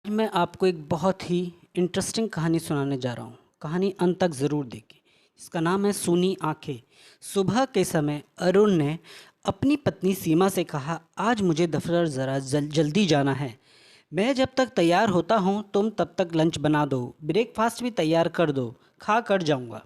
मैं आपको एक बहुत ही इंटरेस्टिंग कहानी सुनाने जा रहा हूँ। कहानी अंत तक ज़रूर देखें। इसका नाम है सूनी आँखें। सुबह के समय अरुण ने अपनी पत्नी सीमा से कहा, आज मुझे दफ्तर ज़रा जल्दी जाना है। मैं जब तक तैयार होता हूँ तुम तब तक लंच बना दो, ब्रेकफास्ट भी तैयार कर दो, खा कर जाऊँगा।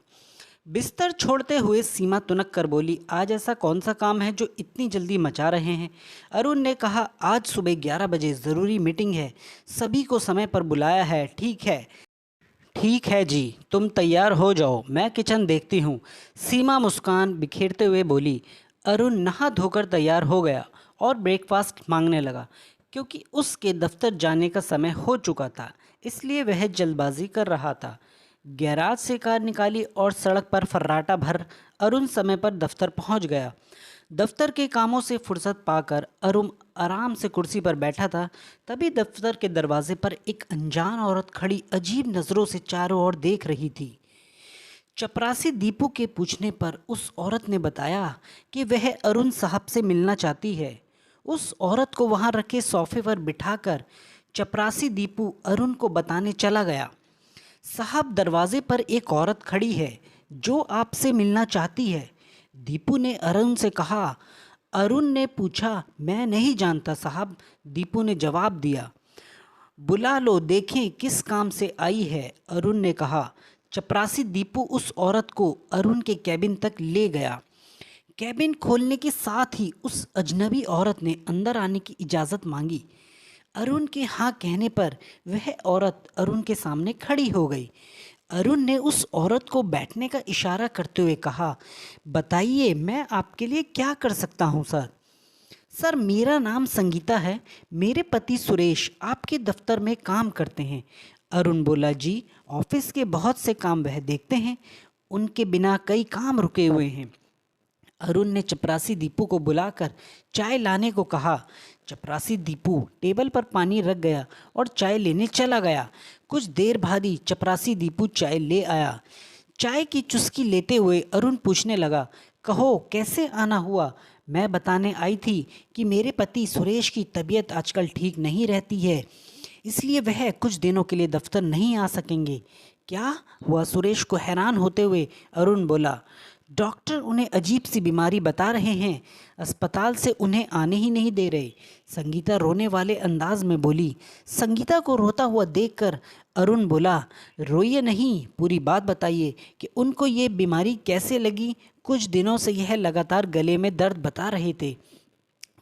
बिस्तर छोड़ते हुए सीमा तुनक कर बोली, आज ऐसा कौन सा काम है जो इतनी जल्दी मचा रहे हैं? अरुण ने कहा, आज सुबह 11 बजे ज़रूरी मीटिंग है, सभी को समय पर बुलाया है। ठीक है जी, तुम तैयार हो जाओ, मैं किचन देखती हूँ। सीमा मुस्कान बिखेरते हुए बोली। अरुण नहा धोकर तैयार हो गया और ब्रेकफास्ट मांगने लगा। क्योंकि उसके दफ्तर जाने का समय हो चुका था, इसलिए वह जल्दबाजी कर रहा था। गैराज से कार निकाली और सड़क पर फर्राटा भर अरुण समय पर दफ्तर पहुंच गया। दफ्तर के कामों से फुर्सत पाकर अरुण आराम से कुर्सी पर बैठा था। तभी दफ्तर के दरवाजे पर एक अनजान औरत खड़ी अजीब नज़रों से चारों ओर देख रही थी। चपरासी दीपू के पूछने पर उस औरत ने बताया कि वह अरुण साहब से मिलना चाहती है। उस औरत को वहां रखे सोफे पर बिठाकर चपरासी दीपू अरुण को बताने चला गया। साहब, दरवाजे पर एक औरत खड़ी है जो आपसे मिलना चाहती है। दीपू ने अरुण से कहा। अरुण ने पूछा, मैं नहीं जानता साहब। दीपू ने जवाब दिया। बुला लो, देखें किस काम से आई है, अरुण ने कहा। चपरासी दीपू उस औरत को अरुण के कैबिन तक ले गया। कैबिन खोलने के साथ ही उस अजनबी औरत ने अंदर आने की इजाज़त मांगी। अरुण के हाँ कहने पर वह औरत अरुण के सामने खड़ी हो गई। अरुण ने उस औरत को बैठने का इशारा करते हुए कहा, बताइए मैं आपके लिए क्या कर सकता हूँ सर? सर, मेरा नाम संगीता है। मेरे पति सुरेश आपके दफ्तर में काम करते हैं। अरुण बोला, जी ऑफिस के बहुत से काम वह देखते हैं, उनके बिना कई काम रुके हुए हैं। अरुण ने चपरासी दीपू को बुलाकर चाय लाने को कहा। चपरासी दीपू टेबल पर पानी रख गया और चाय लेने चला गया। कुछ देर बाद ही चपरासी दीपू चाय ले आया। चाय की चुस्की लेते हुए अरुण पूछने लगा, कहो कैसे आना हुआ? मैं बताने आई थी कि मेरे पति सुरेश की तबीयत आजकल ठीक नहीं रहती है, इसलिए वह कुछ दिनों के लिए दफ्तर नहीं आ सकेंगे। क्या हुआ? सुरेश को हैरान होते हुए अरुण बोला। डॉक्टर उन्हें अजीब सी बीमारी बता रहे हैं, अस्पताल से उन्हें आने ही नहीं दे रहे। संगीता रोने वाले अंदाज में बोली। संगीता को रोता हुआ देखकर अरुण बोला, रोइए नहीं, पूरी बात बताइए कि उनको ये बीमारी कैसे लगी। कुछ दिनों से यह लगातार गले में दर्द बता रहे थे,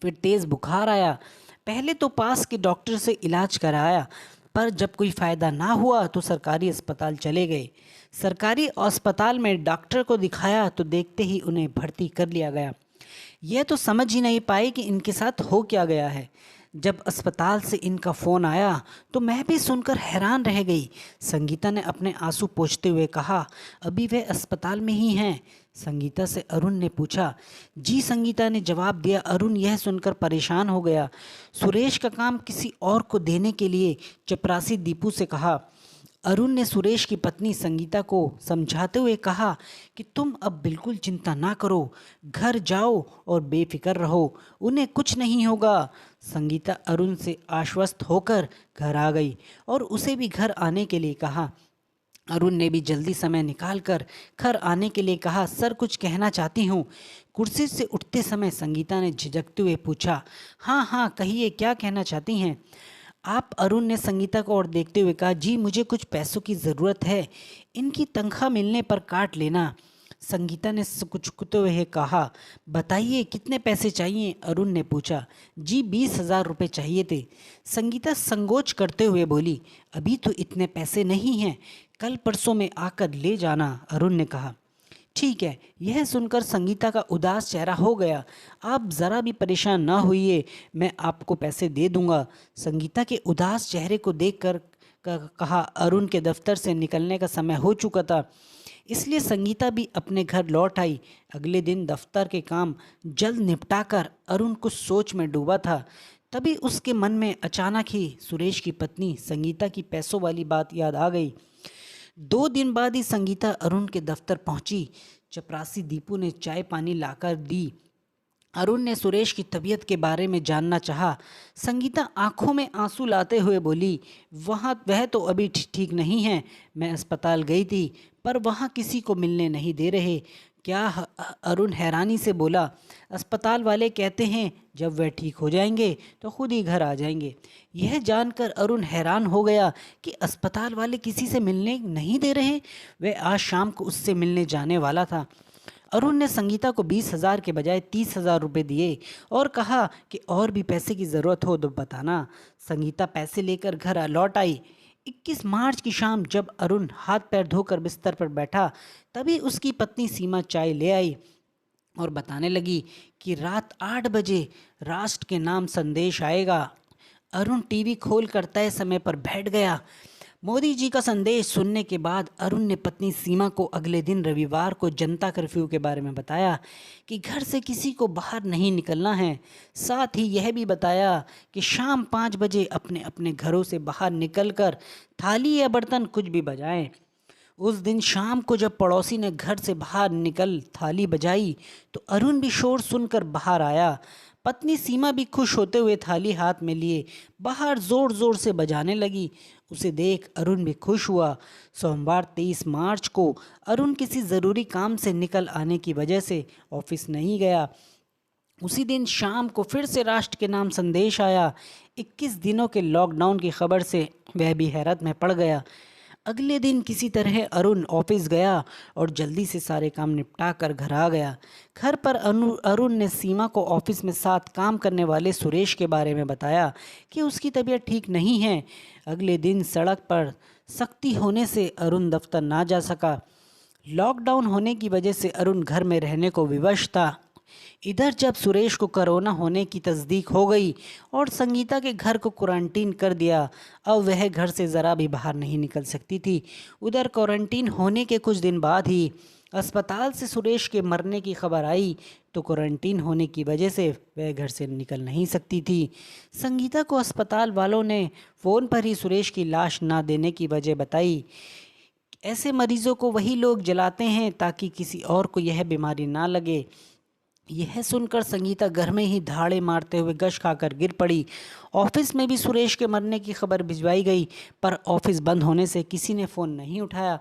फिर तेज़ बुखार आया। पहले तो पास के डॉक्टर से इलाज कराया, पर जब कोई फ़ायदा ना हुआ तो सरकारी अस्पताल चले गए। सरकारी अस्पताल में डॉक्टर को दिखाया तो देखते ही उन्हें भर्ती कर लिया गया। यह तो समझ ही नहीं पाए कि इनके साथ हो क्या गया है। जब अस्पताल से इनका फ़ोन आया तो मैं भी सुनकर हैरान रह गई। संगीता ने अपने आंसू पोंछते हुए कहा, अभी वे अस्पताल में ही हैं? संगीता से अरुण ने पूछा। जी, संगीता ने जवाब दिया। अरुण यह सुनकर परेशान हो गया। सुरेश का काम किसी और को देने के लिए चपरासी दीपू से कहा। अरुण ने सुरेश की पत्नी संगीता को समझाते हुए कहा कि तुम अब बिल्कुल चिंता ना करो, घर जाओ और बेफिक्र रहो, उन्हें कुछ नहीं होगा। संगीता अरुण से आश्वस्त होकर घर आ गई और उसे भी घर आने के लिए कहा। अरुण ने भी जल्दी समय निकालकर घर आने के लिए कहा। सर, कुछ कहना चाहती हूँ। कुर्सी से उठते समय संगीता ने झिझकते हुए पूछा। हाँ हाँ कहिए, क्या कहना चाहती हैं आप? अरुण ने संगीता को और देखते हुए कहा, जी मुझे कुछ पैसों की ज़रूरत है, इनकी तनख्वाह मिलने पर काट लेना। संगीता ने कुचकुचते हुए कहा। बताइए कितने पैसे चाहिए? अरुण ने पूछा। जी 20,000 रुपये चाहिए थे। संगीता संकोच करते हुए बोली, अभी तो इतने पैसे नहीं हैं, कल परसों में आकर ले जाना, अरुण ने कहा। ठीक है। यह सुनकर संगीता का उदास चेहरा हो गया। आप ज़रा भी परेशान ना होइए, मैं आपको पैसे दे दूंगा। संगीता के उदास चेहरे को देखकर कहा। अरुण के दफ्तर से निकलने का समय हो चुका था, इसलिए संगीता भी अपने घर लौट आई। अगले दिन दफ्तर के काम जल्द निपटाकर अरुण कुछ सोच में डूबा था। तभी उसके मन में अचानक ही सुरेश की पत्नी संगीता की पैसों वाली बात याद आ गई। 2 दिन बाद ही संगीता अरुण के दफ्तर पहुंची। चपरासी दीपू ने चाय पानी लाकर दी। अरुण ने सुरेश की तबीयत के बारे में जानना चाहा। संगीता आंखों में आंसू लाते हुए बोली, वह तो अभी ठीक नहीं है। मैं अस्पताल गई थी पर वहाँ किसी को मिलने नहीं दे रहे। क्या? अरुण हैरानी से बोला। अस्पताल वाले कहते हैं जब वह ठीक हो जाएंगे तो खुद ही घर आ जाएंगे। यह जानकर अरुण हैरान हो गया कि अस्पताल वाले किसी से मिलने नहीं दे रहे। वह आज शाम को उससे मिलने जाने वाला था। अरुण ने संगीता को 20,000 के बजाय 30,000 रुपये दिए और कहा कि और भी पैसे की ज़रूरत हो तो बताना। संगीता पैसे लेकर घर लौट आई। 21 मार्च की शाम जब अरुण हाथ पैर धोकर बिस्तर पर बैठा, तभी उसकी पत्नी सीमा चाय ले आई और बताने लगी कि रात 8 बजे राष्ट्र के नाम संदेश आएगा। अरुण टीवी खोलकर तय समय पर बैठ गया। मोदी जी का संदेश सुनने के बाद अरुण ने पत्नी सीमा को अगले दिन रविवार को जनता कर्फ्यू के बारे में बताया कि घर से किसी को बाहर नहीं निकलना है। साथ ही यह भी बताया कि शाम 5 बजे अपने अपने घरों से बाहर निकलकर थाली या बर्तन कुछ भी बजाएं। उस दिन शाम को जब पड़ोसी ने घर से बाहर निकल थाली बजाई तो अरुण भी शोर सुनकर बाहर आया। पत्नी सीमा भी खुश होते हुए थाली हाथ में लिए बाहर जोर जोर से बजाने लगी। उसे देख अरुण भी खुश हुआ। सोमवार 23 मार्च को अरुण किसी ज़रूरी काम से निकल आने की वजह से ऑफिस नहीं गया। उसी दिन शाम को फिर से राष्ट्र के नाम संदेश आया। 21 दिनों के लॉकडाउन की खबर से वह भी हैरत में पड़ गया। अगले दिन किसी तरह अरुण ऑफिस गया और जल्दी से सारे काम निपटा कर घर आ गया। घर पर अरुण ने सीमा को ऑफिस में साथ काम करने वाले सुरेश के बारे में बताया कि उसकी तबीयत ठीक नहीं है। अगले दिन सड़क पर सख्ती होने से अरुण दफ्तर ना जा सका। लॉकडाउन होने की वजह से अरुण घर में रहने को विवश था। इधर जब सुरेश को कोरोना होने की तस्दीक हो गई और संगीता के घर को क्वारंटीन कर दिया, अब वह घर से ज़रा भी बाहर नहीं निकल सकती थी। उधर क्वारंटीन होने के कुछ दिन बाद ही अस्पताल से सुरेश के मरने की खबर आई तो क्वारंटीन होने की वजह से वह घर से निकल नहीं सकती थी। संगीता को अस्पताल वालों ने फ़ोन पर ही सुरेश की लाश ना देने की वजह बताई। ऐसे मरीजों को वही लोग जलाते हैं ताकि किसी और को यह बीमारी ना लगे। यह सुनकर संगीता घर में ही धाड़े मारते हुए गश खाकर गिर पड़ी। ऑफिस में भी सुरेश के मरने की खबर भिजवाई गई पर ऑफिस बंद होने से किसी ने फ़ोन नहीं उठाया।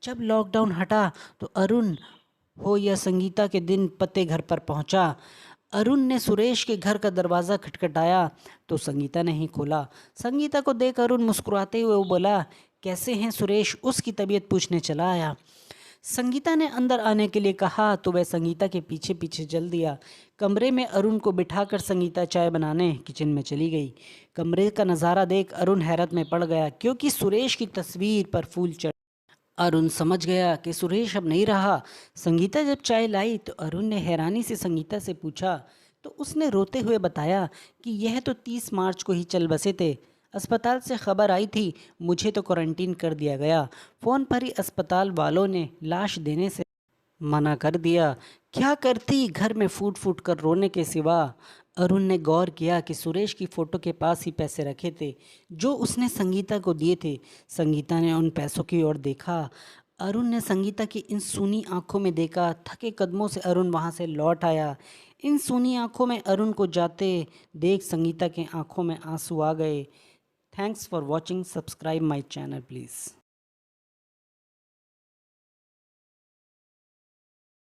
जब लॉकडाउन हटा तो अरुण हो या संगीता के दिन पते घर पर पहुंचा। अरुण ने सुरेश के घर का दरवाज़ा खटखटाया तो संगीता ने ही खोला। संगीता को देख अरुण मुस्कुराते हुए बोला, कैसे हैं सुरेश? उसकी तबीयत पूछने चला आया। संगीता ने अंदर आने के लिए कहा तो वह संगीता के पीछे पीछे चल दिया। कमरे में अरुण को बिठाकर संगीता चाय बनाने किचन में चली गई। कमरे का नज़ारा देख अरुण हैरत में पड़ गया क्योंकि सुरेश की तस्वीर पर फूल चढ़। अरुण समझ गया कि सुरेश अब नहीं रहा। संगीता जब चाय लाई तो अरुण ने हैरानी से संगीता से पूछा तो उसने रोते हुए बताया कि यह तो 30 मार्च को ही चल बसे थे। अस्पताल से खबर आई थी, मुझे तो क्वारंटीन कर दिया गया। फ़ोन पर ही अस्पताल वालों ने लाश देने से मना कर दिया। क्या करती घर में फूट फूट कर रोने के सिवा। अरुण ने गौर किया कि सुरेश की फ़ोटो के पास ही पैसे रखे थे जो उसने संगीता को दिए थे। संगीता ने उन पैसों की ओर देखा। अरुण ने संगीता की इन सूनी आंखों में देखा। थके कदमों से अरुण वहां से लौट आया। इन सूनी आंखों में अरुण को जाते देख संगीता के आंखों में आंसू आ गए। Thanks for watching. Subscribe my channel please.